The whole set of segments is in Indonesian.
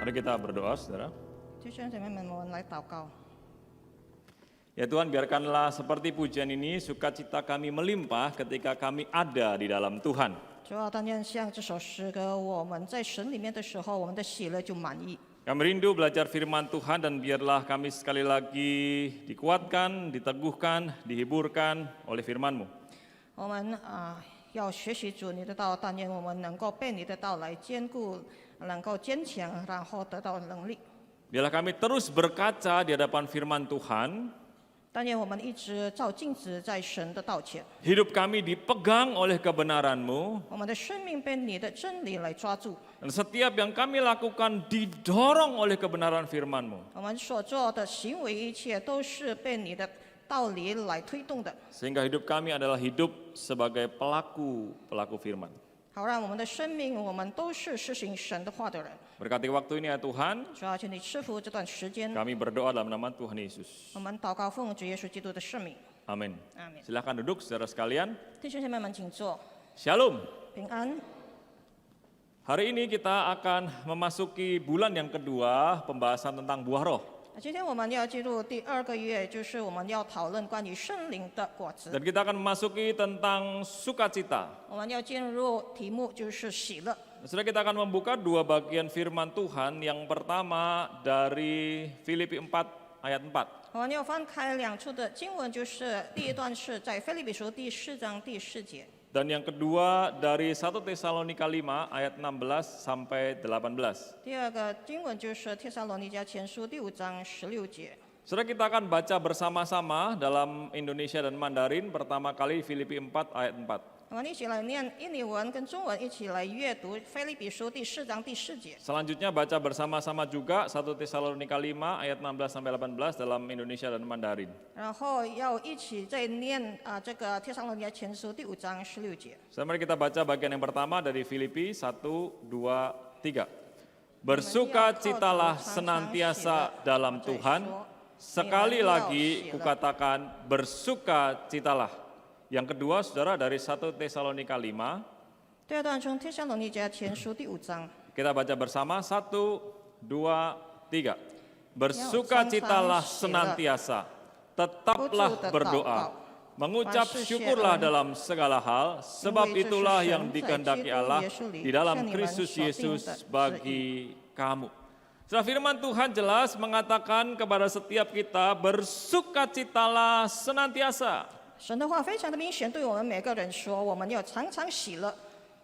Mari kita berdoa, saudara. 弟兄姐妹们，我们来祷告。 Ya Tuhan, biarkanlah seperti pujian ini sukacita kami melimpah ketika kami ada di dalam Tuhan. 主要但愿像这首诗歌，我们在神里面的时候，我们的喜乐就满意。 Kami rindu belajar firman Tuhan dan biarlah kami sekali lagi dikuatkan, diteguhkan, dihiburkan oleh firman-Mu. 我们要学习主你的道，但愿我们能够被你的道来坚固，能够坚强，然后得到能力。 Biarlah kami terus berkaca di hadapan firman Tuhan. 但愿我们一直照镜子在神的道前， Hidup kami dipegang oleh kebenaran-Mu. 我们的生命被你的真理来抓住， Dan setiap yang kami lakukan didorong oleh kebenaran firman-Mu. 我们所做的行为一切都是被你的道理来推动的， Sehingga hidup kami adalah hidup sebagai pelaku firman. 好让我们的生命，我们都是实行神的话的人。 Berkati waktu ini ya Tuhan, 主要请你赐福这段时间， kami berdoa dalam nama Tuhan Yesus. 我们祷告奉主耶稣基督的圣名， Amin. 阿门。 Silakan duduk saudara sekalian. 弟兄姐妹们，请坐， Shalom. 平安。 Hari ini kita akan memasuki bulan yang kedua pembahasan tentang buah roh. 今天我们要进入第2个月，就是我们要讨论关于圣灵的果子。 Dan kita akan memasuki tentang sukacita. 我们要进入题目就是喜乐。 Saudara, kita akan membuka dua bagian firman Tuhan. Yang pertama dari Filipi 4 ayat 4. 我们要翻开2处的经文，就是第一段是在腓立比书第4章第4节， Dan yang kedua dari 1 Tesalonika 5 ayat 16 sampai 18. 第二个经文就是帖撒罗尼迦前书第5章16节。 Saudara, kita akan baca bersama-sama dalam Indonesia dan Mandarin. Pertama kali Filipi 4 ayat 4. 我们一起来念印尼文跟中文一起来阅读腓立比书第4章第4节。 Selanjutnya baca bersama-sama juga 1 Tesalonika 5 ayat 16 sampai 18 dalam Indonesia dan Mandarin. 然后要一起再念这个帖撒罗尼迦前书第5章16节。 Mari kita baca bagian yang pertama dari Filipi 1, 2, 3. Bersukacitalah senantiasa dalam Tuhan. Sekali lagi kukatakan bersukacitalah. Yang kedua, saudara, dari 1 Tesalonika 5. 第二段从帖撒罗尼迦前书第5章， Kita baca bersama 1, 2, 3. Bersukacitalah senantiasa, tetaplah berdoa, mengucap syukurlah dalam segala hal, sebab itulah yang dikehendaki Allah di dalam Kristus Yesus bagi kamu. Setelah firman Tuhan jelas mengatakan kepada setiap kita, bersukacitalah senantiasa. 神的话非常的明显，对我们每个人说，我们要常常喜乐。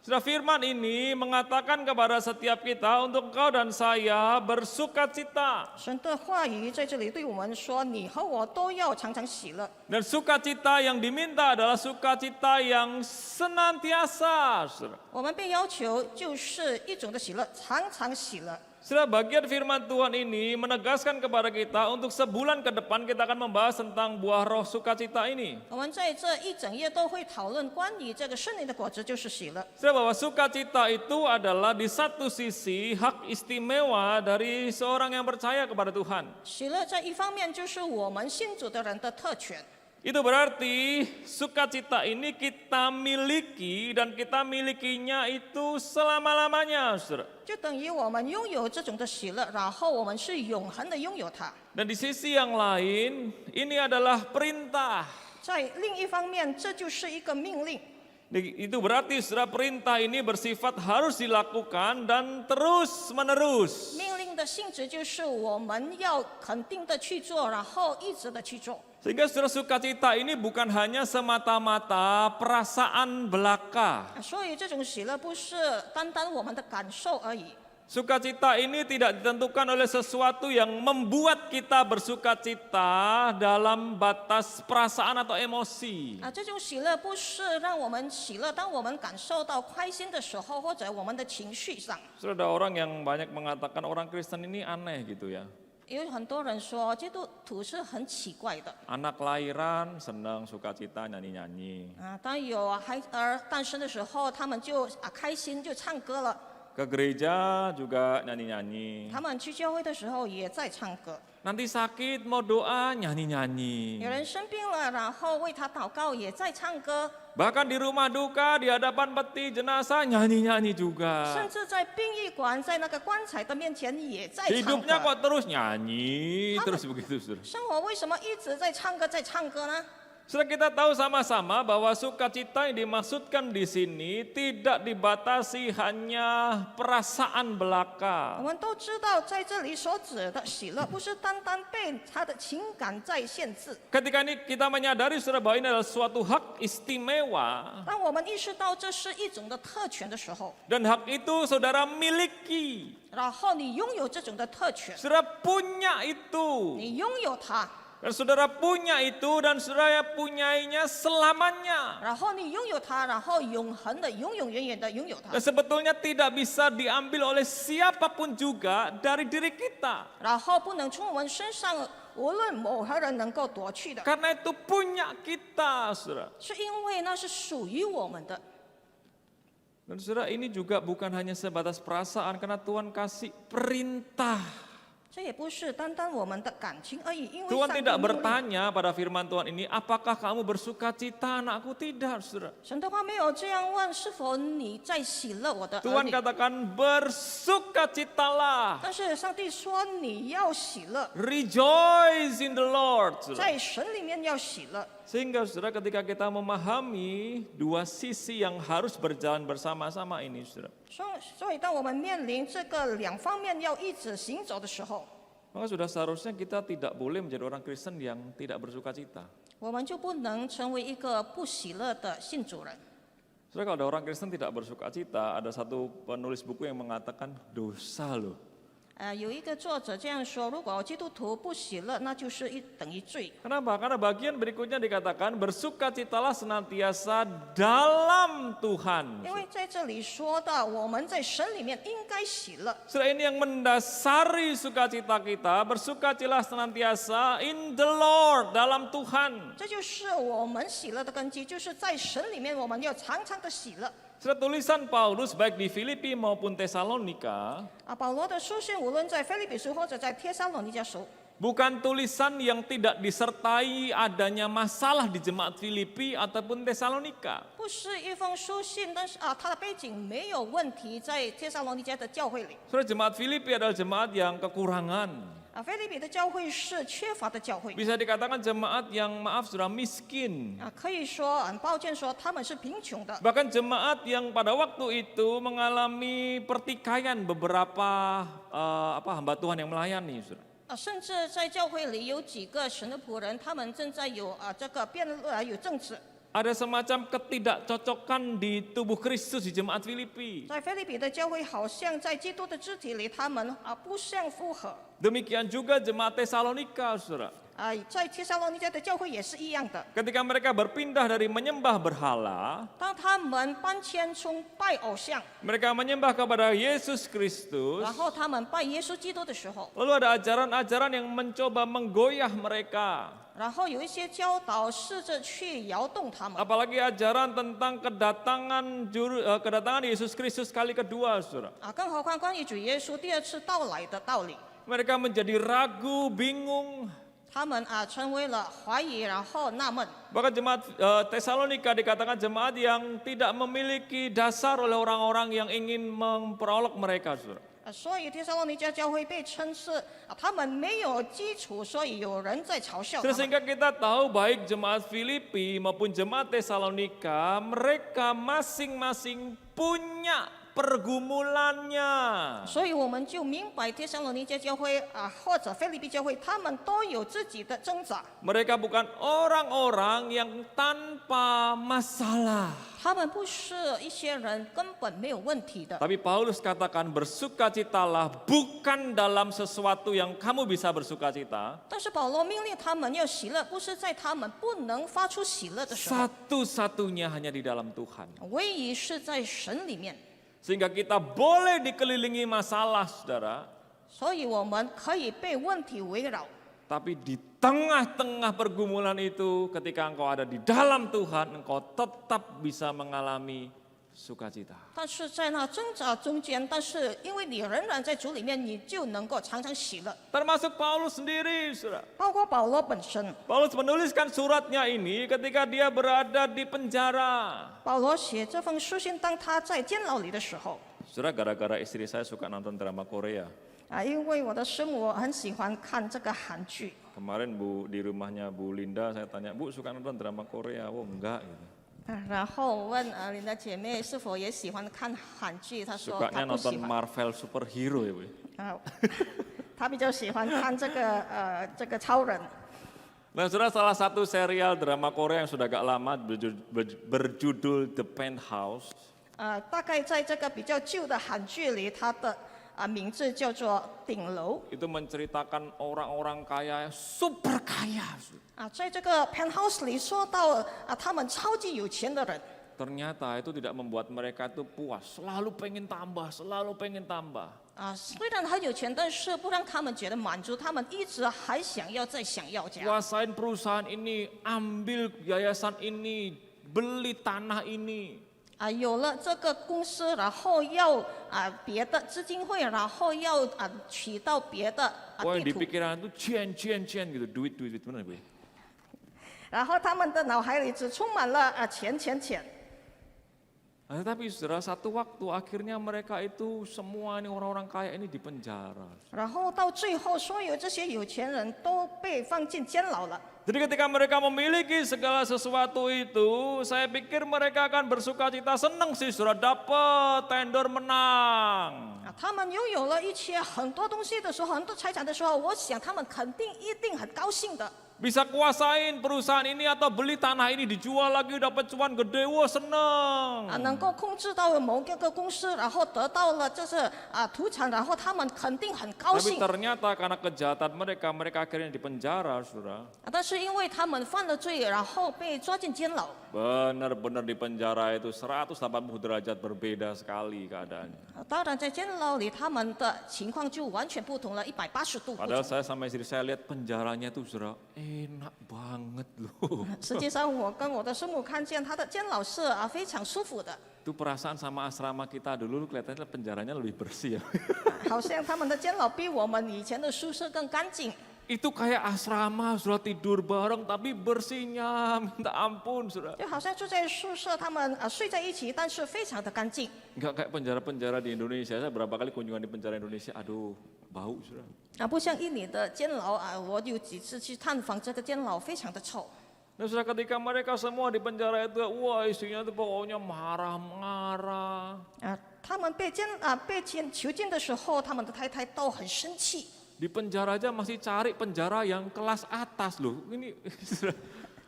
Sudah firman ini mengatakan kepada setiap kita untuk engkau dan saya bersukacita. 神的话语在这里对我们说，你和我都要常常喜乐。 Dan sukacita yang diminta adalah sukacita yang senantiasa. 我们被要求就是一种的喜乐，常常喜乐。 Sudah bagian firman Tuhan ini menegaskan kepada kita untuk sebulan ke depan kita akan membahas tentang buah roh sukacita ini. 我们在这一整夜都会讨论关于这个圣灵的果子，就是喜乐。 Sudah bahwa sukacita itu adalah di satu sisi hak istimewa dari seorang yang percaya kepada Tuhan. 喜乐在一方面就是我们信主的人的特权。 Itu berarti sukacita ini kita miliki dan kita milikinya itu selama-lamanya, saudara. 就等于我们拥有这种的喜乐，然后我们是永恒的拥有它。 Dan di sisi yang lain, ini adalah perintah. 在另一方面，这就是一个命令。 Itu berarti saudara, perintah ini bersifat harus dilakukan dan terus menerus. 命令的性质就是我们要肯定的去做，然后一直的去做。 Sehingga saudara, sukacita ini bukan hanya semata-mata perasaan belaka. 所以这种喜乐不是单单我们的感受而已。 Sukacita ini tidak ditentukan oleh sesuatu yang membuat kita bersukacita dalam batas perasaan atau emosi. 这种喜乐不是让我们喜乐，当我们感受到开心的时候，或者我们的情绪上。 Sudah ada orang yang banyak mengatakan orang Kristen ini aneh gitu ya. 有很多人说基督徒是很奇怪的 Anak lahiran senang sukacita nyanyi-nyanyi. 当有孩儿诞生的时候，他们就开心就唱歌了。Ke gereja juga nyanyi-nyanyi. 他们去教会的时候也在唱歌。 Nanti sakit mau doa nyanyi-nyanyi. 有人生病了，然后为他祷告，也在唱歌。 Bahkan di rumah duka di hadapan peti jenazah nyanyi-nyanyi juga. 甚至在殡仪馆，在那个棺材的面前也在唱 Hidupnya 歌。 kok terus nyanyi terus begitu, saudara. 生活为什么一直在唱歌，在唱歌呢？ Saudara, kita tahu sama-sama bahwa sukacita yang dimaksudkan di sini tidak dibatasi hanya perasaan 我 belaka. 们都知道，在这里所指的喜乐，不是单单被他的情感在限制。 Ketika ini kita menyadari saudara bahwa ini adalah suatu hak istimewa 当我们意识到这是一种的特权的时候， dan hak itu saudara miliki. 然后你拥有这种的特权， Saudara punya itu. 你拥有它， Dan saudara punya itu dan saudara punyainya selamanya. 然后你拥有它，然后永恒的、永永远远的拥有它 Dan，sebetulnya tidak bisa diambil oleh siapapun juga dari diri kita. 然后不能从我们身上无论某何人能够夺去的， Karena itu punya kita, saudara. 是因为那是属于我们的。 Dan saudara, ini juga bukan hanya sebatas perasaan karena Tuhan kasih perintah. 这也不是单单我们的感情而已，因为 Tuhan 上帝 tidak 命令 bertanya pada firman Tuhan ini, apakah kamu bersuka cita anakku? Tidak, saudara. 神的话没有这样问，是否你在喜乐我的儿 Tuhan 女？ katakan bersukacitalah. 但是上帝说你要喜乐， Rejoice in the Lord, saudara. 在神里面要喜乐。 Sehingga saudara ketika kita memahami dua sisi yang harus berjalan bersama-sama ini, saudara. 所以当我们面临这个两方面要一直行走的时候， Maka sudah seharusnya kita tidak boleh menjadi orang Kristen yang tidak bersuka cita. 我们就不能成为一个不喜乐的信主人。 Saudara, kalau ada orang Kristen tidak bersuka cita, ada satu penulis buku yang mengatakan dosa loh. 有一个作者这样说：如果基督徒不喜乐，那就是等于罪。 Kenapa? Karena bagian berikutnya dikatakan bersukacitalah senantiasa dalam Tuhan. 因为在这里说到，我们在神里面应该喜乐。 Saudara, ini yang mendasari sukacita kita, bersukacitalah senantiasa in the Lord, dalam Tuhan. 这就是我们喜乐的根基，就是在神里面，我们要常常的喜乐。 Saudara, tulisan Paulus baik di Filipi maupun Tesalonika 保罗的书信，无论在腓立比书或者在帖撒罗尼迦书， bukan tulisan yang tidak disertai adanya masalah di jemaat Filipi ataupun Tesalonika. 不是一封书信，但是它的背景没有问题，在帖撒罗尼迦的教会里。 Saudara, jemaat Filipi adalah jemaat yang kekurangan. 腓立比的教会是缺乏的教会。 Bisa dikatakan jemaat yang maaf sudah miskin. 可以说很抱歉说他们是贫穷的。 Bahkan jemaat yang pada waktu itu mengalami pertikaian beberapa hamba Tuhan yang melayani. Saudara. 甚至在教会里有几个神的仆人，他们正在有这个辩论，有争执。 Ada semacam ketidakcocokan di tubuh Kristus di jemaat Filipi. 在腓立比的教会，好像在基督的肢体里，他们不相符合。 Demikian juga jemaat Tesalonika, saudara. 在帖撒罗尼迦的教会也是一样的。 Ketika mereka berpindah dari menyembah berhala, 当他们搬迁从拜偶像， mereka menyembah kepada Yesus Kristus. 然后他们拜耶稣基督的时候， Lalu ada ajaran-ajaran yang mencoba menggoyah mereka. 然后有一些教导试着去摇动他们。 Apalagi ajaran tentang kedatangan Yesus Kristus kali kedua, saudara. 更何况关于主耶稣第二次到来的道理， Mereka menjadi ragu, bingung. 他们成为了怀疑，然后纳闷。 Bahkan jemaat Tesalonika dikatakan jemaat yang tidak memiliki dasar oleh orang-orang yang ingin memperolok mereka, saudara. 所以帖撒罗尼迦教会被称是他们没有基础，所以有人在嘲笑他们。 Sehingga kita tahu baik jemaat Filipi maupun jemaat Tesalonika, mereka masing-masing punya pergumulannya. 所以我们就明白帖撒罗尼迦教会或者腓立比教会，他们都有自己的挣扎。 Mereka bukan orang-orang yang tanpa masalah. 他们不是一些人根本没有问题的。 Tapi Paulus katakan bersukacitalah bukan dalam sesuatu yang kamu bisa bersukacita. 但是保罗命令他们要喜乐，不是在他们不能发出喜乐的时候， Satu-satunya hanya di dalam Tuhan. 唯一是在神里面。 Sehingga kita boleh dikelilingi masalah, saudara. 所以我们可以被问题围绕。 Tapi di tengah-tengah pergumulan itu, ketika engkau ada di dalam Tuhan, engkau tetap bisa mengalami sukacita. 但是在那挣扎中间，但是因为你仍然在主里面，你就能够常常喜乐。 Termasuk Paulus sendiri, saudara. 包括保罗本身， Paulus menuliskan suratnya ini ketika dia berada di penjara. 保罗写这封书信，当他在监牢里的时候， Saudara, gara-gara istri saya suka nonton drama Korea. 因为我的师母很喜欢看这个韩剧。 Kemarin di rumahnya Bu Linda saya tanya, Bu suka nonton drama Korea? Oh enggak gitu. 然后我问你的姐妹是否也喜欢看韩剧，她说 Sukanya 她不喜 nonton 欢。 Marvel superhero ya Bu. 她比较喜欢看这个超人。 Nah saudara, salah satu serial drama Korea yang sudah agak lama berjudul The Penthouse. 大概在这个比较旧的韩剧里，它的名字叫做《顶楼》。 Itu menceritakan orang-orang kaya, super kaya. 在这个 penthouse 里说到他们超级有钱的人。 Ternyata itu tidak membuat mereka itu puas, selalu pengen tambah, selalu pengen tambah. 虽然很有钱，但是不让他们觉得满足，他们一直还想要再想要加。 Kuasain perusahaan ini, ambil yayasan ini, beli tanah ini. 有了这个公司，然后要别的基金会，然后要取到别的 Wah, 地 di 图， pikiran itu cien gitu, duit bener gue. 然后他们的脑海里只充满了钱。 Nah, tapi saudara, satu waktu akhirnya mereka itu semua ini orang-orang kaya ini di penjara. 然后到最后，所有这些有钱人都被放进监牢了。 Jadi ketika mereka memiliki segala sesuatu itu, saya pikir mereka akan bersuka cita, senang sih saudara, dapat tender menang. 他们拥有了一切很多东西的时候，很多财产的时候，我想他们肯定一定很高兴的。 Bisa kuasain perusahaan ini atau beli tanah ini dijual lagi dapat cuan gede, wah senang. 能够控制到某一个公司，然后得到了就是土产，然后他们肯定很高 Tapi 兴。 ternyata karena kejahatan mereka, mereka akhirnya di penjara, saudara. 但是因为他们犯了罪，然后被抓进监牢。 Benar-benar di penjara itu 180 derajat berbeda sekali keadaannya. 当然，在监牢里，他们的情况就完全不同了，180度不 Padahal 同。 saya sama istri saya lihat penjaranya tuh saudara, enak banget loh. 实际上，我跟我的师母看见他的监牢是非常舒服的， Itu perasaan sama asrama kita dulu kelihatannya penjaranya lebih bersih ya. 好像他们的监牢比我们以前的宿舍更干净。 Itu kayak asrama, sudah tidur bareng tapi bersihnya minta ampun, saudara. 就好像住在宿舍，他们睡在一起，但是非常的干净。 Enggak kayak penjara-penjara di Indonesia. Saya berapa kali kunjungan di penjara Indonesia, aduh bau, saudara. 不像印尼的监牢我有几次去探访这个监牢，非常的臭。 Nah, saudara, ketika mereka semua di penjara itu, wah istrinya itu pokoknya marah-marah. 他们被囚禁的时候，他们的太太都很生气。 Di penjara aja masih cari penjara yang kelas atas loh. Ini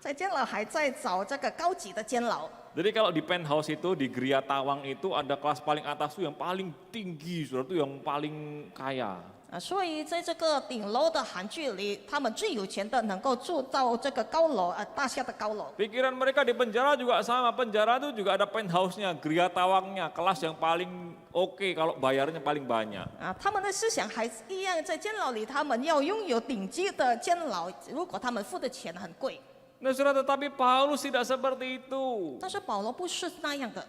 在监牢还在找这个高级的监牢。 Jadi kalau di penthouse itu di Gria Tawang itu ada kelas paling atas tuh yang paling tinggi, saudara, itu yang paling kaya. 所以在这个顶楼的韩剧里，他们最有钱的能够住到这个高楼大厦的高楼。 Pikiran mereka di penjara juga sama, penjara itu juga ada penthouse-nya, Gria Tawangnya, kelas yang paling oke kalau bayarnya paling banyak. 他们的思想还是一样，在监牢里他们要拥有顶级的监牢，如果他们付的钱很贵。 Nah saudara, tetapi Paulus tidak seperti itu. 但是保罗不是那样的。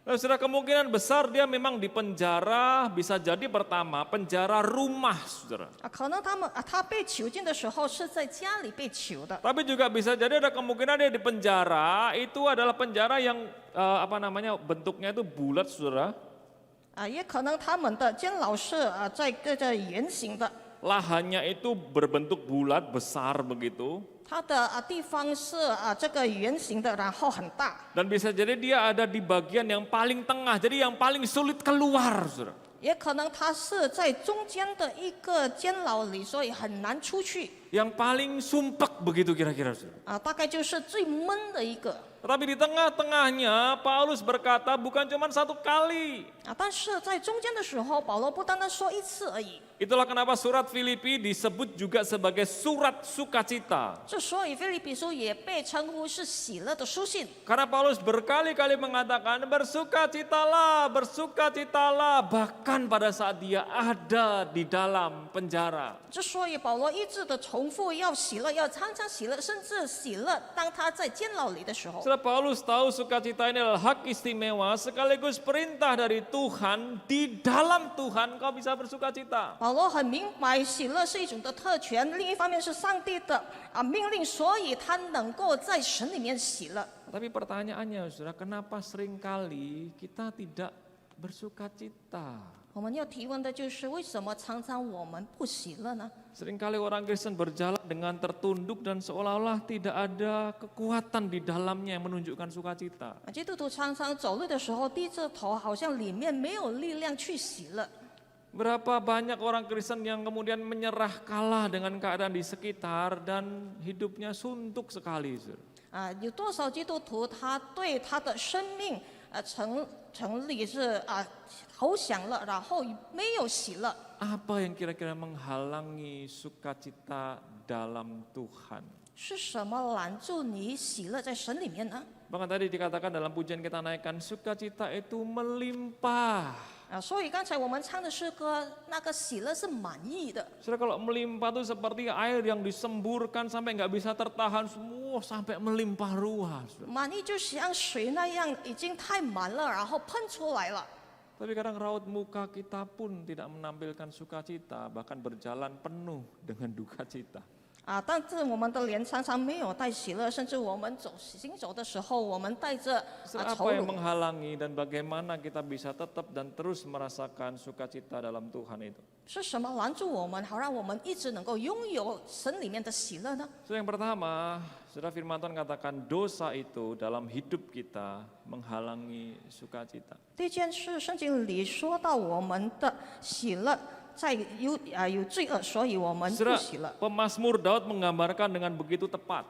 Nah saudara, kemungkinan besar dia memang di penjara, bisa jadi pertama penjara rumah, saudara. 可能他被囚禁的时候是在家里被囚的。 Tapi juga bisa jadi ada kemungkinan dia di penjara, itu adalah penjara yang bentuknya itu bulat, saudara. 也可能他们的监牢是在这个圆形的。 Lahannya itu berbentuk bulat, besar begitu. 它的地方是这个圆形的，然后很大。 Dan bisa jadi dia ada di bagian yang paling tengah, jadi yang paling sulit keluar, saudara. 也可能它是在中间的一个监牢里，所以很难出去。 Yang paling sumpek begitu kira-kira, saudara. 大概就是最闷的一个。 Tetapi di tengah-tengahnya Paulus berkata bukan cuma satu kali. 但是在中间的时候，保罗不单单说一次而已。 Itulah kenapa surat Filipi disebut juga sebagai surat sukacita. 之所以腓立比书也被称呼是喜乐的书信， Karena Paulus berkali-kali mengatakan bersukacitalah, bersukacitalah, bahkan pada saat dia ada di dalam penjara. 之所以保罗一直的重重复要喜乐，要常常喜乐，甚至喜乐当他在监牢里的时候。 Saudara, Paulus tahu sukacita ini adalah hak istimewa sekaligus perintah dari Tuhan. Di dalam Tuhan kau bisa bersukacita. 保罗很明白喜乐是一种的特权，另一方面是上帝的命令，所以他能够在神里面喜乐。 Tapi pertanyaannya saudara, kenapa seringkali kita tidak bersukacita? 我们要提问的就是为什么常常我们不喜乐呢？ Seringkali orang Kristen berjalan dengan tertunduk dan seolah-olah tidak ada kekuatan di dalamnya yang menunjukkan sukacita. 基督徒常常走路的时候低着头，好像里面没有力量去喜乐。 Berapa banyak orang Kristen yang kemudian menyerah kalah dengan keadaan di sekitar dan hidupnya suntuk sekali. Saudara. 有多少基督徒他对他的生命成立是投降了，然后没有喜乐。 Apa yang kira-kira menghalangi sukacita dalam Tuhan? 是什么拦住你喜乐在神里面呢？ Bahkan tadi dikatakan dalam pujian kita naikkan, sukacita itu melimpah. 所以刚才我们唱的诗歌，那个喜乐是满意的。 Saudara, kalau melimpah itu seperti air yang disemburkan sampai nggak bisa tertahan, semua sampai melimpah ruah. Saudara. 满意就像水那样，已经太满了，然后喷出来了。 Tapi kadang raut muka kita pun tidak menampilkan sukacita, bahkan berjalan penuh dengan duka cita. 但是我们的脸常常没有带喜乐，甚至我们行走的时候，我们带着 Apa 愁 yang 容。 menghalangi dan bagaimana kita bisa tetap dan terus merasakan sukacita dalam Tuhan itu? 是什么拦住我们，好让我们一直能够拥有神里面的喜乐呢？ So, yang pertama, Saudara firman Tuhan katakan dosa itu dalam hidup kita menghalangi sukacita. 第一件事，圣经里说到我们的喜乐在有罪恶，所以我们不 Saudara, 喜乐。 Pemasmur Daud menggambarkan dengan begitu tepat.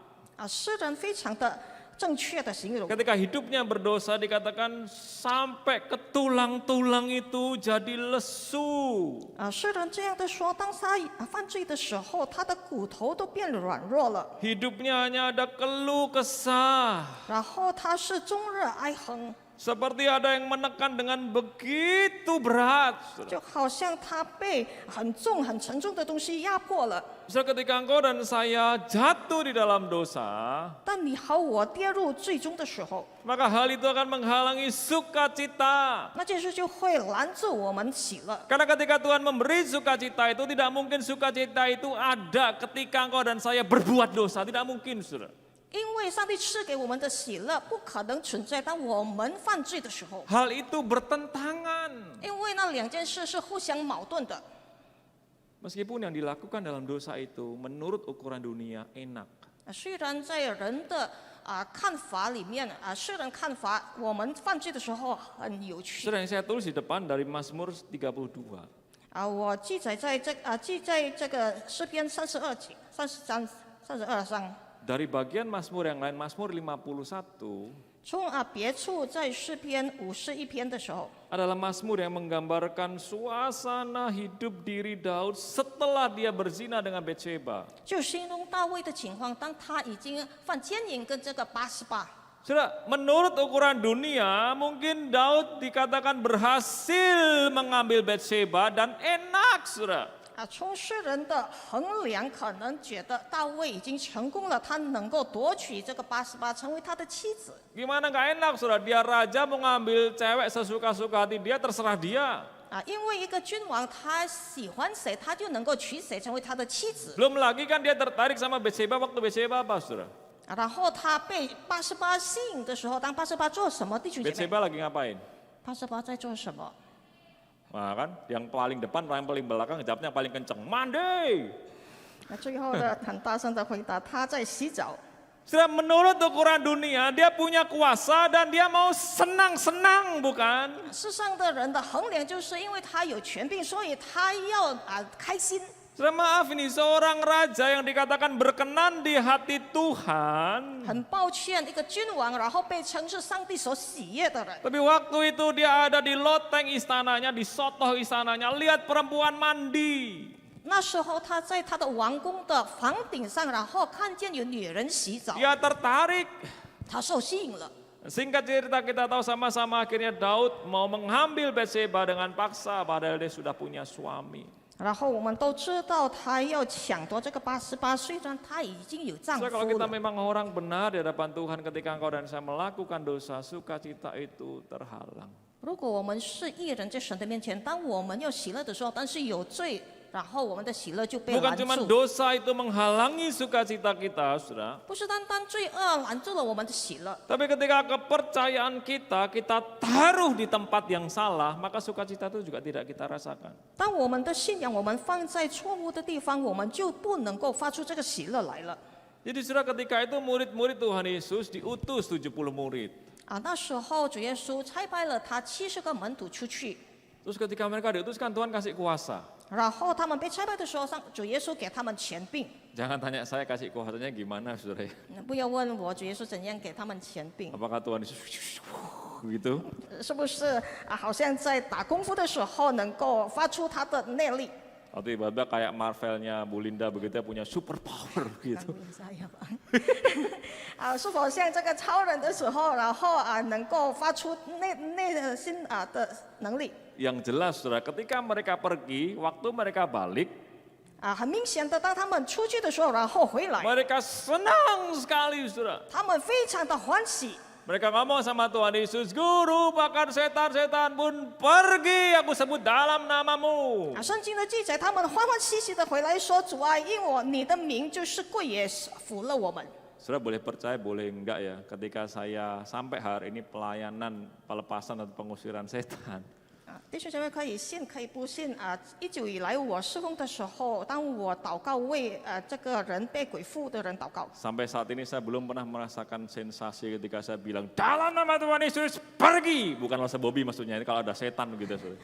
诗人非常的正确的形容。 Ketika hidupnya berdosa dikatakan sampai ke tulang-tulang itu jadi lesu. 诗人这样的说，当他犯罪的时候，他的骨头都变软弱了， Hidupnya hanya ada keluh kesah. 然后他是终日哀哼， Seperti ada yang menekan dengan begitu berat. 就好像他被很重很沉重的东西压迫了。 Saudara, ketika engkau dan saya jatuh di dalam dosa, 但你和我跌入最终的时候， maka hal itu akan menghalangi sukacita. 那件事就会拦住我们喜乐。 Karena ketika Tuhan memberi sukacita itu, tidak mungkin sukacita itu ada ketika engkau dan saya berbuat dosa. Tidak mungkin, saudara. 因为上帝赐给我们的喜乐不可能存在当我们犯罪的时候， Hal itu bertentangan. 因为那两件事是互相矛盾的。 Meskipun yang dilakukan dalam dosa itu menurut ukuran dunia enak. 虽然在人的看法里面世人看法我们犯罪的时候很有趣。 Saudara, yang saya tulis di depan dari Mazmur 32. 我记载在这个诗篇32节、32上。 Dari bagian Mazmur yang lain, Mazmur 51, 从别处在诗篇51篇的时候， adalah Mazmur yang menggambarkan suasana hidup diri Daud setelah dia berzina dengan Betsheba. 就形容大卫的情况，当他已经犯奸淫跟这个88。 Saudara, menurut ukuran dunia, mungkin Daud dikatakan berhasil mengambil Betsheba dan enak, saudara. 从世人的衡量，可能觉得大卫已经成功了，他能够夺取这个88，成为他的妻子。 Gimana nggak enak, saudara? Dia raja mau ngambil cewek sesuka-suka hati dia, terserah dia. 因为一个君王他喜欢谁，他就能够娶谁成为他的妻子。 Belum lagi kan dia tertarik sama Betsheba waktu Betsheba apa, saudara? 然后他被88吸引的时候，当88做什么？弟兄姐妹， Betsheba lagi ngapain? 88在做什么？ Nah kan, yang paling depan, yang paling belakang jawabnya paling kenceng, mandi. 最后的很大声的回答，他在洗澡。 Saudara, menurut ukuran dunia, dia punya kuasa dan dia mau senang-senang, bukan? 世上的人的衡量，就是因为他有权柄，所以他要开心。 Saudara, maaf ini seorang raja yang dikatakan berkenan di hati Tuhan. 很抱歉，一个君王，然后被称是上帝所喜悦的人。 Tapi waktu itu dia ada di loteng istananya, di sotoh istananya, lihat perempuan mandi. 那时候他在他的王宫的房顶上，然后看见有女人洗澡， Dia tertarik. 他受吸引了。 Singkat cerita kita tahu sama-sama akhirnya Daud mau mengambil Betsheba dengan paksa padahal dia sudah punya suami. 然后我们都知道他要抢夺这个88岁，但他已经有丈 Saudara, kalau 夫 kita 了。 memang orang benar di hadapan Tuhan, ketika engkau dan saya melakukan dosa, sukacita itu terhalang. 如果我们是义人，在神的面前，当我们要喜乐的时候，但是有罪，然后我们的喜乐就被 Bukan 拦 cuma 住。 dosa itu menghalangi sukacita kita, saudara. 不是单单罪恶拦住了我们的喜乐， Tapi ketika kepercayaan kita taruh di tempat yang salah, maka sukacita itu juga tidak kita rasakan. 当我们的信仰我们放在错误的地方，我们就不能够发出这个喜乐来了。 Jadi saudara, ketika itu murid-murid Tuhan Yesus diutus 70 murid. 那时候主耶稣差派了他70个门徒出去， Terus ketika mereka diutuskan, Tuhan kasih kuasa. 然后他们被差派的时候，主耶稣给他们权柄。 Jangan tanya saya kasih kuasanya gimana, saudara. 不要问我主耶稣怎样给他们权柄， Apakah Tuhan Yesus gitu? 是不是好像在打功夫的时候能够发出他的内力？ Atau tiba-tiba kayak Marvelnya Bu Linda begitu ya, punya super power gitu. 是否像这个超人的时候，然后能够发出内心的能力？ Yang jelas, saudara, ketika mereka pergi, waktu mereka balik, 很明显的，当他们出去的时候，然后回来， mereka senang sekali, saudara. 他们非常的欢喜。 Mereka ngomong sama Tuhan Yesus, Guru, bahkan setan-setan pun pergi, aku sebut dalam namamu. 圣经的记载，他们欢欢喜喜的回来说：“主啊，因你的名就是贵，也服了我们。” Saudara boleh percaya, boleh enggak ya, ketika saya sampai hari ini pelayanan pelepasan atau pengusiran setan. 弟兄姐妹可以信可以不信一直以来我侍奉的时候，当我祷告为这个人被鬼附的人祷告， Sampai saat ini saya belum pernah merasakan sensasi ketika saya bilang dalam nama Tuhan Yesus pergi. Bukan Lasa Bobby maksudnya, ini kalau ada setan gitu, saudara.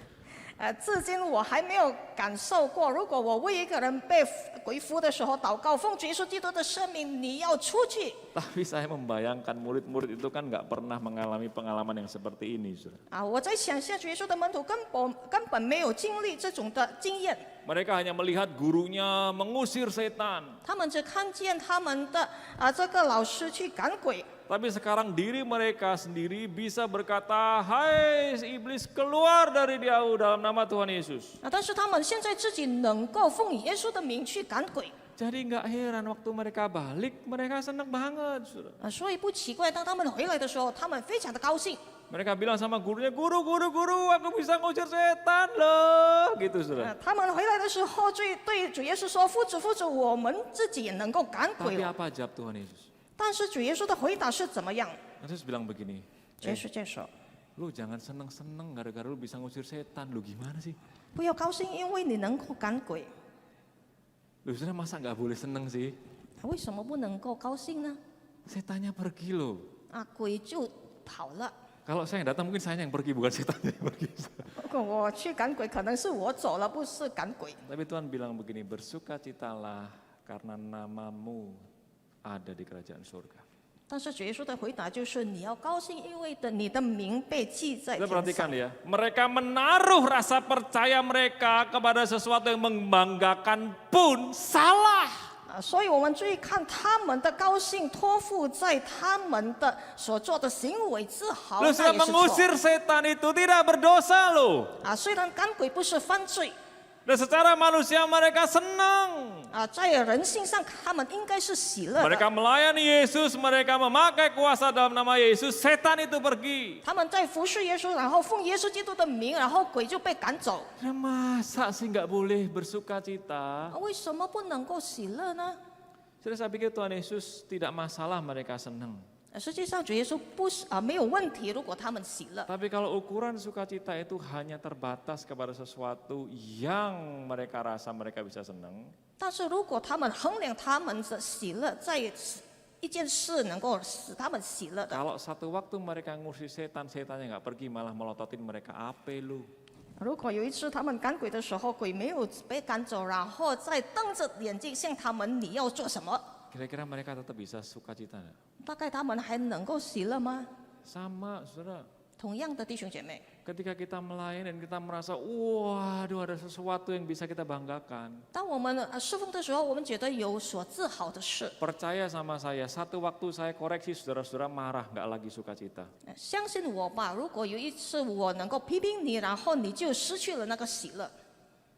至今我还没有感受过，如果我为一个人被鬼附的时候祷告，奉主耶稣基督的圣名，你要出去。 Tapi saya membayangkan murid-murid itu kan nggak pernah mengalami pengalaman yang seperti ini, saudara. 我在想象主耶稣的门徒根本没有经历这种的经验， Mereka hanya melihat gurunya mengusir setan. 他们只看见他们的这个老师去赶鬼。 Tapi sekarang diri mereka sendiri bisa berkata, hai iblis keluar dari dia dalam nama Tuhan Yesus. 但是他们现在自己能够奉耶稣的名去赶鬼。 Jadi nggak heran waktu mereka balik, mereka senang banget, saudara. 所以不奇怪，当他们回来的时候，他们非常的高兴。 Mereka bilang sama gurunya, guru, aku bisa ngusir setan loh, gitu, saudara. 他们回来的时候，对主耶稣说：“夫子，我们自己也能够赶鬼 Tapi 了。 apa jawab Tuhan Yesus? ” 但是主耶稣的回答是怎么样？ Yesus bilang begini, 耶稣就说 lu jangan seneng-seneng gara-gara lu bisa ngusir setan, lu gimana sih? 不要高兴，因为你能够赶鬼。 Lu saudara masa nggak boleh seneng sih? 为什么不能够高兴呢？ Setannya pergi loh. 鬼就跑了。 Kalau saya yang datang mungkin saya yang pergi, bukan setannya yang pergi. 如果我去赶鬼，可能是我走了，不是赶鬼。 Tapi Tuhan bilang begini, bersukacitalah karena namamu ada di kerajaan surga. 但是主耶稣的回答就是：你要高兴，因为你的名被记在 Kita 天 perhatikan 上。 ya, mereka menaruh rasa percaya mereka kepada sesuatu yang membanggakan pun salah. 所以我们注意看他们的高兴托付在他们的所做的行为自豪， Lu 那 sudah 也是错。 mengusir setan itu tidak berdosa loh. 虽然赶鬼不是犯罪， Dan secara manusia mereka senang. 在人性上他们应该是喜乐的。 Mereka melayani Yesus, mereka memakai kuasa dalam nama Yesus, setan itu pergi. 他们在服侍耶稣，然后奉耶稣基督的名，然后鬼就被赶走。 Ya masa sih nggak boleh bersuka cita? 为什么不能够喜乐呢？ Saya pikir Tuhan Yesus tidak masalah mereka senang. 实际上主耶稣不是没有问题，如果他们喜乐。 Tapi kalau ukuran sukacita itu hanya terbatas kepada sesuatu yang mereka rasa mereka bisa senang, 但是如果他们衡量他们的喜乐在一件事能够使他们喜乐的， kalau satu waktu mereka ngusir setan, setannya nggak pergi malah melototin mereka, apa lu? 如果有一次他们赶鬼的时候，鬼没有被赶走，然后再瞪着眼睛向他们，你要做什么？ Kira-kira mereka tetap bisa sukacita nggak? 大概他们还能够喜乐吗？ Sama, saudara. 同样的弟兄姐妹， Ketika kita melayani dan kita merasa, waduh ada sesuatu yang bisa kita banggakan. 当我们侍奉的时候，我们觉得有所自豪的事。 Percaya sama saya, satu waktu saya koreksi saudara-saudara marah, nggak lagi sukacita. 相信我吧，如果有一次我能够批评你，然后你就失去了那个喜乐。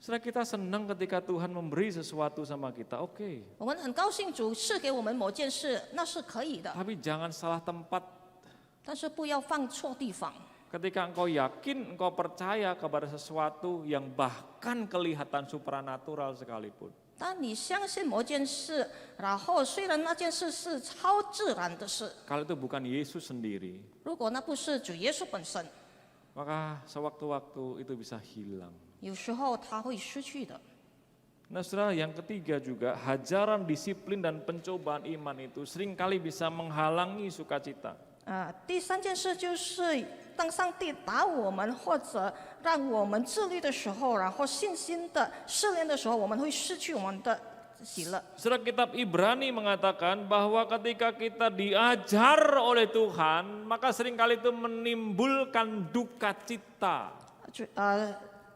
Saudara, kita senang ketika Tuhan memberi sesuatu sama kita, oke. 我们很高兴主赐给我们某件事，那是可以的， Tapi jangan salah tempat. 但是不要放错地方。 Ketika engkau yakin, engkau percaya kepada sesuatu yang bahkan kelihatan supranatural sekalipun. 当你相信某件事，然后虽然那件事是超自然的事， Kalau itu bukan Yesus sendiri, 如果那不是主耶稣本身， maka sewaktu-waktu itu bisa hilang. 有时候他会失去的。 Nah saudara, yang ketiga juga, hajaran disiplin dan pencobaan iman itu seringkali bisa menghalangi sukacita. 第三件事就是当上帝打我们或者让我们自律的时候，然后信心的试炼的时候，我们会失去我们的喜乐。 Saudara, kitab Ibrani mengatakan bahwa ketika kita diajar oleh Tuhan, maka seringkali itu menimbulkan duka cita.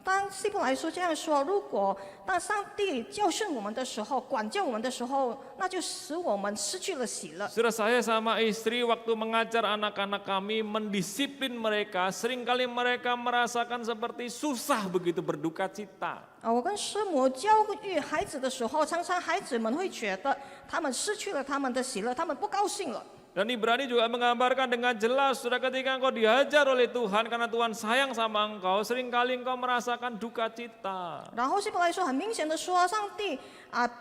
当希伯来书这样说，如果当上帝教训我们的时候，管教我们的时候，那就使我们失去了喜乐。 Saudara, saya sama istri waktu mengajar anak-anak kami, mendisiplin mereka, seringkali mereka merasakan seperti susah begitu berduka cita. 我跟师母教育孩子的时候，常常孩子们会觉得他们失去了他们的喜乐，他们不高兴了。 Dan Ibrani juga menggambarkan dengan jelas, saudara, ketika engkau diajar oleh Tuhan karena Tuhan sayang sama engkau, seringkali engkau merasakan duka cita. 然后希伯来书很明显的说，上帝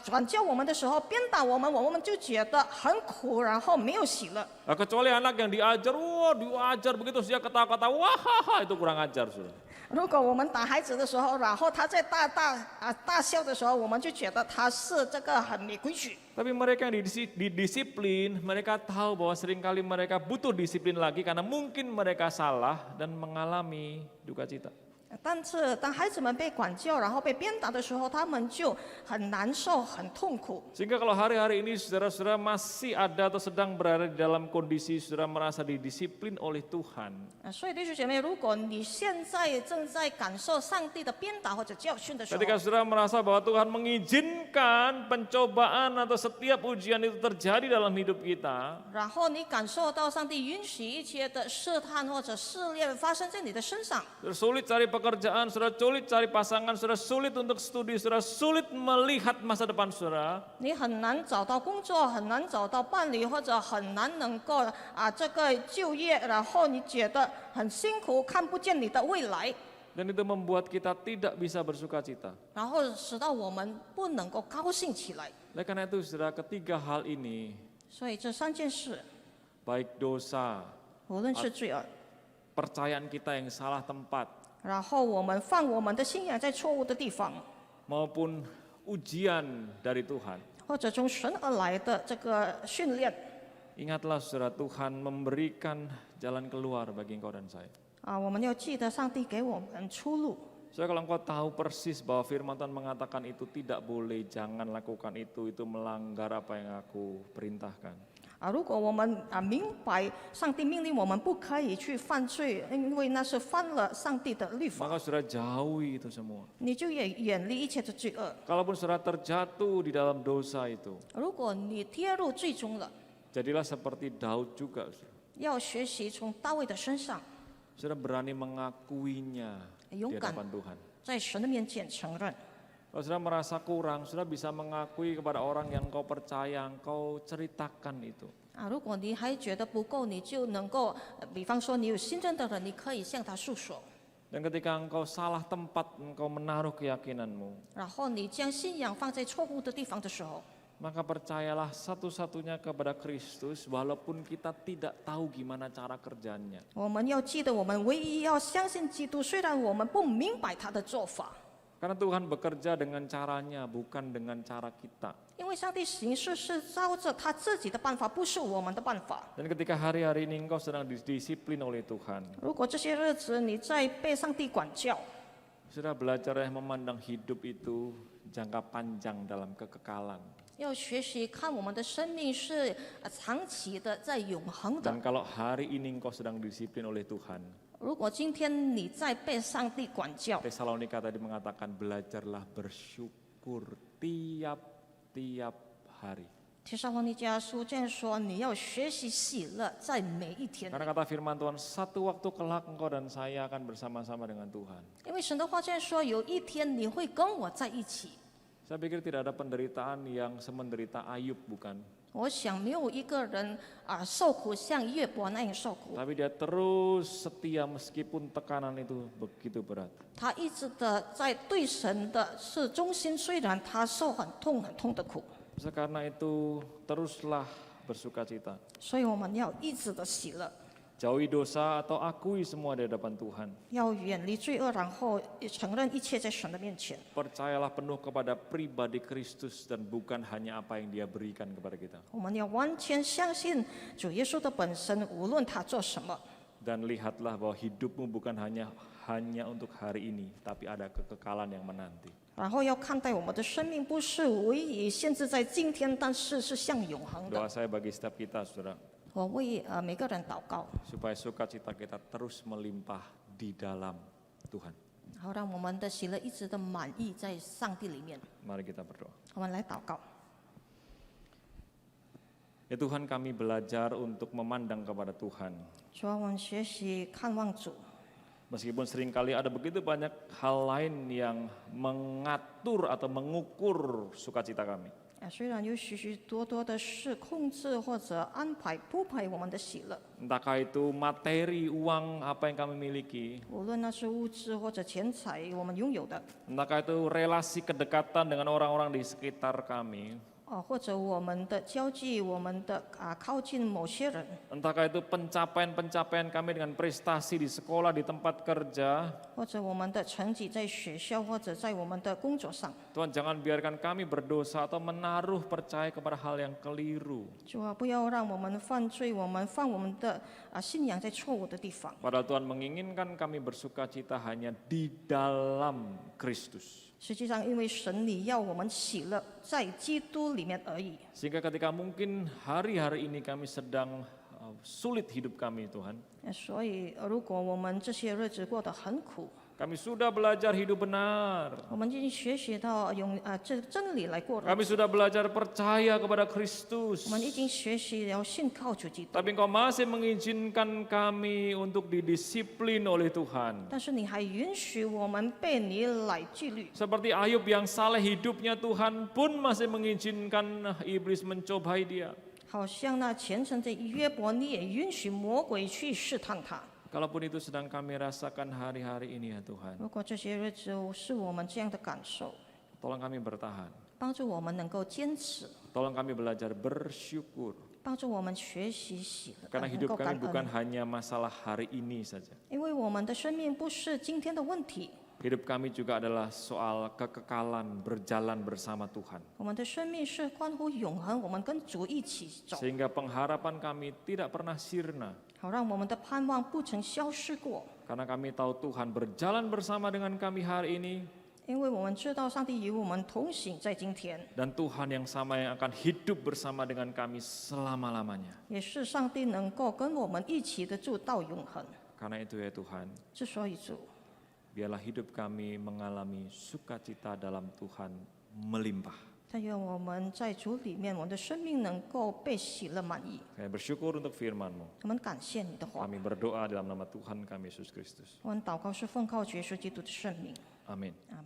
管教我们的时候，鞭打我们就觉得很苦，然后没有喜乐。 Nah, kecuali anak yang diajar, wah diajar begitu dia ketawa-ketawa, wah itu kurang ajar, saudara. 如果我们打孩子的时候，然后他在大笑的时候，我们就觉得他是这个很没规矩。 Tapi mereka yang didisiplin, mereka tahu bahwa seringkali mereka butuh disiplin lagi karena mungkin mereka salah dan mengalami duka cita. 但是当孩子们被管教，然后被鞭打的时候，他们就很难受、很痛苦。 Sehingga kalau hari-hari ini saudara-saudara masih ada atau sedang berada di dalam kondisi saudara merasa didisiplin oleh Tuhan, 所以弟兄姐妹，如果你现在正在感受上帝的鞭打或者教训的时候， ketika saudara merasa bahwa Tuhan mengizinkan pencobaan atau setiap ujian itu terjadi dalam hidup kita, 然后你感受到上帝允许一切的试探或者试炼发生在你的身上， saudara sulit cari pekerjaan, saudara sulit cari pasangan, saudara sulit untuk studi, saudara sulit melihat masa depan saudara, 你很难找到工作，很难找到伴侣，或者很难能够这个就业，然后你觉得很辛苦，看不见你的未来， dan itu membuat kita tidak bisa bersuka cita. 然后使到我们不能够高兴起来。 Oleh karena itu saudara, ketiga hal ini, 所以这三件事， baik dosa, 无论是罪恶， percayaan kita yang salah tempat, 然后我们放我们的信仰在错误的地方， maupun ujian dari Tuhan. 或者从神而来的这个训练， Ingatlah saudara, Tuhan memberikan jalan keluar bagi engkau dan saya. 我们要记得上帝给我们出路。 Soalnya kalau engkau tahu persis bahwa firman Tuhan mengatakan itu tidak boleh, jangan lakukan itu melanggar apa yang aku perintahkan. 如果我们明白上帝命令我们不可以去犯罪，因为那是犯了上帝的律法， Maka saudara jauhi itu semua. 你就也远离一切的罪恶。 Kalaupun saudara terjatuh di dalam dosa itu, 如果你跌入最终了， jadilah seperti Daud juga. Saudara. 要学习从大卫的身上， Saudara berani mengakuinya di勇敢 hadapan Tuhan. 在神的面前承认。 Kalau saudara merasa kurang, saudara bisa mengakui kepada orang yang kau percaya, kau ceritakan itu. 如果你还觉得不够，你就能够，比方说你有信任的人，你可以向他诉说。 Dan ketika engkau salah tempat, engkau menaruh keyakinanmu, 然后你将信仰放在错误的地方的时候， maka percayalah satu-satunya kepada Kristus, walaupun kita tidak tahu gimana cara kerjanya. 我们要记得，我们唯一要相信基督，虽然我们不明白他的做法， Karena Tuhan bekerja dengan caranya, bukan dengan cara kita. 因为上帝行事是照着他自己的办法，不是我们的办法。 Dan ketika hari-hari ini engkau sedang didisiplin oleh Tuhan, 如果这些日子你在被上帝管教， sudah belajar memandang hidup itu jangka panjang dalam kekekalan. 要学习看我们的生命是长期的，在永恒的 Dan。kalau hari ini engkau sedang disiplin oleh Tuhan, 如果今天你在被上帝管教， Tesalonika tadi mengatakan belajarlah bersyukur tiap-tiap hari. 提撒罗尼迦书这样说，你要学习喜乐，在每一天。 Karena kata firman Tuhan, satu waktu kelak engkau dan saya akan bersama-sama dengan Tuhan. 因为神的话这样说，有一天你会跟我在一起。 Saya pikir tidak ada penderitaan yang semenderita Ayub, bukan? 我想没有一个人受苦像约伯那样受苦， Tapi dia terus setia meskipun tekanan itu begitu berat. 他一直的在对神的是忠心，虽然他受很痛的苦， Karena itu teruslah bersukacita. 所以我们要一直的喜乐， Jauhi dosa atau akui semua di hadapan Tuhan. 要远离罪恶，然后承认一切在神的面前。 Percayalah penuh kepada pribadi Kristus dan bukan hanya apa yang Dia berikan kepada kita. 我们要完全相信主耶稣的本身，无论他做什么。 Dan lihatlah bahwa hidupmu bukan hanya untuk hari ini, tapi ada kekekalan yang menanti. 然后要看待我们的生命不是唯一限制在今天，但是是向永恒的。 Doa saya bagi setiap kita, saudara, 我为每个人祷告， supaya sukacita kita terus melimpah di dalam Tuhan. 好让我们的喜乐一直的满意在上帝里面。 Mari kita berdoa. 我们来祷告。 Ya Tuhan, kami belajar untuk memandang kepada Tuhan. 主啊，我们学习看望主， Meskipun seringkali ada begitu banyak hal lain yang mengatur atau mengukur sukacita kami. 虽然有许许多多的事控制或者安排铺排我们的喜乐， Entahkah itu materi, uang, apa yang kami miliki. 无论那是物质或者钱财我们拥有的， Entahkah itu relasi kedekatan dengan orang-orang di sekitar kami. 或者我们的交际，我们的靠近某些人， Entahkah itu pencapaian-pencapaian kami dengan prestasi di sekolah, di tempat kerja. 或者我们的成绩在学校或者在我们的工作上。 Tuhan, jangan biarkan kami berdosa atau menaruh percaya kepada hal yang keliru. 主啊，不要让我们犯罪，我们放我们的信仰在错误的地方。 Padahal Tuhan menginginkan kami bersukacita hanya di dalam Kristus. 实际上，因为神你要我们喜乐在基督里面而已。 Sehingga ketika mungkin hari-hari ini kami sedang sulit hidup kami, Tuhan. 所以，如果我们这些日子过得很苦， Kami sudah belajar hidup benar. 我们已经学习到用这真理来过日 Kami 子， sudah belajar percaya kepada Kristus. 我们已经学习了信靠主基督。 Tapi Engkau masih mengizinkan kami untuk didisiplin oleh Tuhan. 但是你还允许我们被你来纪律， Seperti Ayub yang saleh hidupnya, Tuhan pun masih mengizinkan iblis mencobai dia. 好像那虔诚的约伯，你也允许魔鬼去试探他。 Kalaupun itu sedang kami rasakan hari-hari ini ya Tuhan. 如果这些日子是我们这样的感受， Tolong kami bertahan. 帮助我们能够坚持， Tolong kami belajar bersyukur. 帮助我们学习喜乐， Karena 能 hidup 够感 kami bukan 恩。 hanya masalah hari ini saja. 因为我们的生命不是今天的问题， Hidup kami juga adalah soal kekekalan berjalan bersama Tuhan. 我们的生命是关乎永恒，我们跟主一起走， Sehingga pengharapan kami tidak pernah sirna. 好让我们的盼望不曾消失过。 Karena kami tahu Tuhan berjalan bersama dengan kami hari ini. 因为我们知道上帝与我们同行在今天， Dan Tuhan yang sama yang akan hidup bersama dengan kami selama-lamanya. 也是上帝能够跟我们一起的住到永恒。 Karena itu ya Tuhan, 之所以主， biarlah hidup kami mengalami sukacita dalam Tuhan melimpah. 但愿我们在主里面，我们的生命能够被喜乐满意。 Kami bersyukur untuk firman-Mu. 我们感谢你的话， Kami berdoa dalam nama Tuhan kami Yesus Kristus. 我们祷告是奉靠主耶稣基督的圣名， Amin. 阿门。